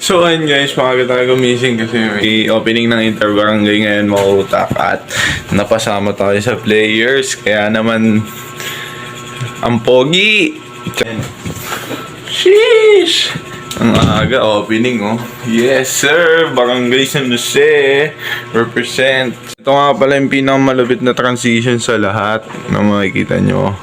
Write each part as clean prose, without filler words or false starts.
So ayun guys, maaga tayo gumising kasi may opening ng Interbarangay ngayon mautak at napasama tayo sa players. Kaya naman, ang pogi! Sheesh! Ang aga opening oh. Yes sir! Barangay San Jose! Represent! Ito nga pala yung pinakamalupit na transition sa lahat na makikita nyo.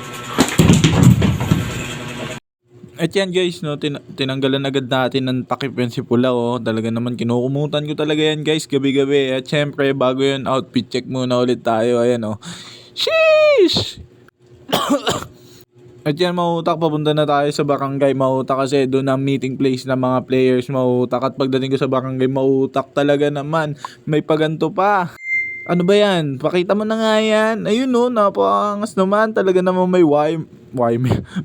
At yan guys, no, tinanggalan agad natin ng takip yan si Pula, oh. Talaga naman kinukumutan ko talaga yan guys, gabi-gabi. At syempre, bago yun, outfit check muna ulit tayo. Ayan, oh. Sheesh! At yan, mautak, papunta na tayo sa barangay. Mautak kasi doon ang meeting place ng mga players. Mautak, at pagdating ko sa barangay, mautak talaga naman. May paganto pa. Ano ba yan? Pakita mo na nga yan. Ayun no, napakangas naman. Talaga naman may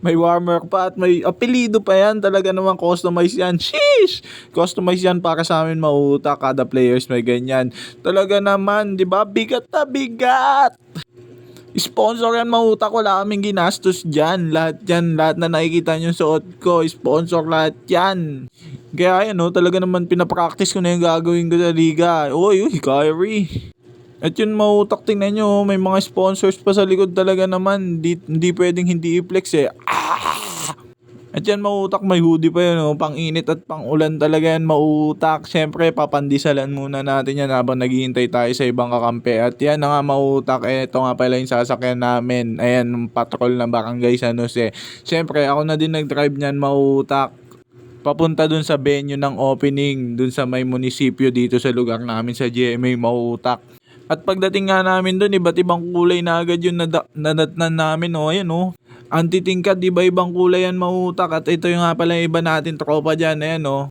may warmer pa at may apelido pa yan. Talaga naman customize yan. Sheesh! Customize yan para sa amin mautak. Kada players may ganyan. Talaga naman, di ba? Bigat na bigat! Sponsor yan mautak. Wala kaming ginastos dyan. Lahat yan, lahat na nakikita nyo suot ko. Sponsor lahat yan. Kaya yan no, talaga naman pinapractice ko na yung gagawin ko sa liga. Uy, Kyrie. At yun mautak, tingnan nyo, may mga sponsors pa sa likod talaga naman. Hindi pwedeng hindi i-flex eh. At yan mautak, may hoodie pa yun, oh. Pang init at pang ulan talaga yan mautak. Siyempre, papandisalan muna natin yan habang naghihintay tayo sa ibang kakampi. At yan na nga mautak, ito nga pala yung sasakyan namin. Ayan, patrol ng Barangay San Jose. Siyempre, ako na din nag-drive niyan mautak. Papunta dun sa venue ng opening, dun sa may munisipyo dito sa lugar namin sa GMA mautak. At pagdating nga namin doon, iba't ibang kulay na agad yung nadatnan namin. O, ayan o. Antitingkat, iba-ibang kulay yan mautak. At ito yung nga pala yung iba natin tropa dyan. Ayan o.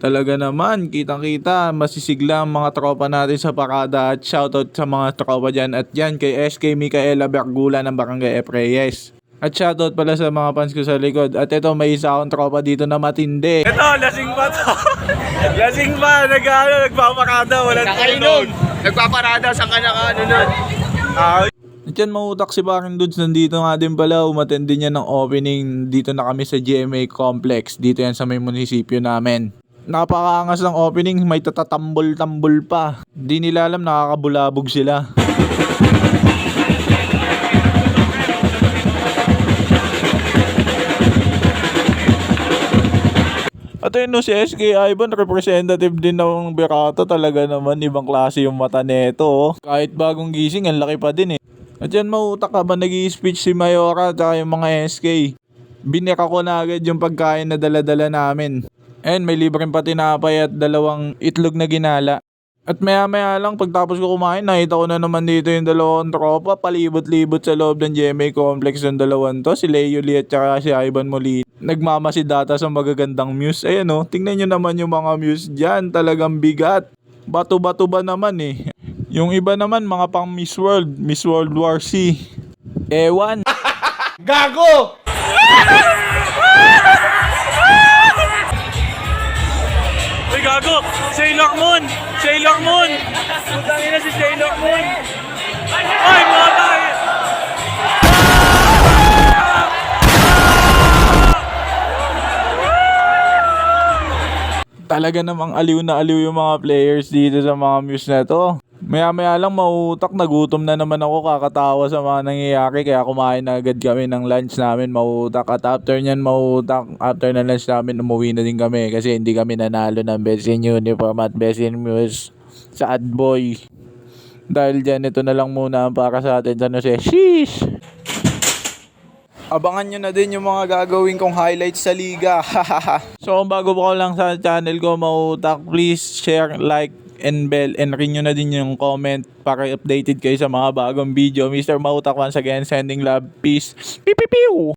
Talaga naman, kitang-kita, masisigla ang mga tropa natin sa parada. At shoutout sa mga tropa dyan. At yan kay SK Micaela Bergula ng Barangay F. Reyes. At shoutout pala sa mga fans ko sa likod. At ito, may isa akong tropa dito na matindi. Ito, lasing pa to. Lasing pa, nagpaparada, walang tulog. Nagpaparada sa kanaka, nun. At yan mautak si Baring Dudes, nandito nga din pala, umattend din yan ng opening. Dito na kami sa GMA Complex, dito yan sa may munisipyo namin. Napakaangas ng opening, may tatatambol-tambol pa. Di nila alam, nakakabulabog sila. At yun no, si SK Ivan, representative din ng Berata. Talaga naman, ibang klase yung mata neto. Oh. Kahit bagong gising, ang laki pa din eh. At yan mautak habang nag-i-speech si Mayora at yung mga SK. Binira ko na agad yung pagkain na dala-dala namin. And may libreng pa tinapay at 2 itlog na ginala. At maya-maya lang, pagtapos ko kumain, nakita ko na naman dito yung 2 tropa. Palibot-libot sa loob ng GMA Complex yung 2 to. Si Leo Lee at saka si Ivan Molina. Nagmamasid data sa magagandang muse. Ayan o, tingnan nyo naman yung mga muse dyan. Talagang bigat. Bato-bato ba naman eh. Yung iba naman, mga pang Miss World. Miss World War C. Ewan. Gago! Uy, gago! Sailor Moon! Sailor Moon! Putang ina si Sailor Moon! Ay, mga tayo! Talaga namang aliw na aliw yung mga players dito sa mga muse na to. Maya-maya lang mautak, nagutom na naman ako, kakatawa sa mga nangyayari. Kaya kumain na agad kami ng lunch namin mautak. At after nyan mautak, after ng lunch namin, umuwi na din kami. Kasi hindi kami nanalo ng Best in Uniform at Best in Muse sa Adboy. Dahil dyan, ito na lang muna para sa atin. Ano siya? Sheesh! Abangan nyo na din yung mga gagawin kong highlights sa liga. So kung bago po lang sa channel ko mautak, please share, like, and bell, and ring nyo na din yung comment para updated kayo sa mga bagong video. Mr. Mautak once again, sending love, peace. Pew pew pew!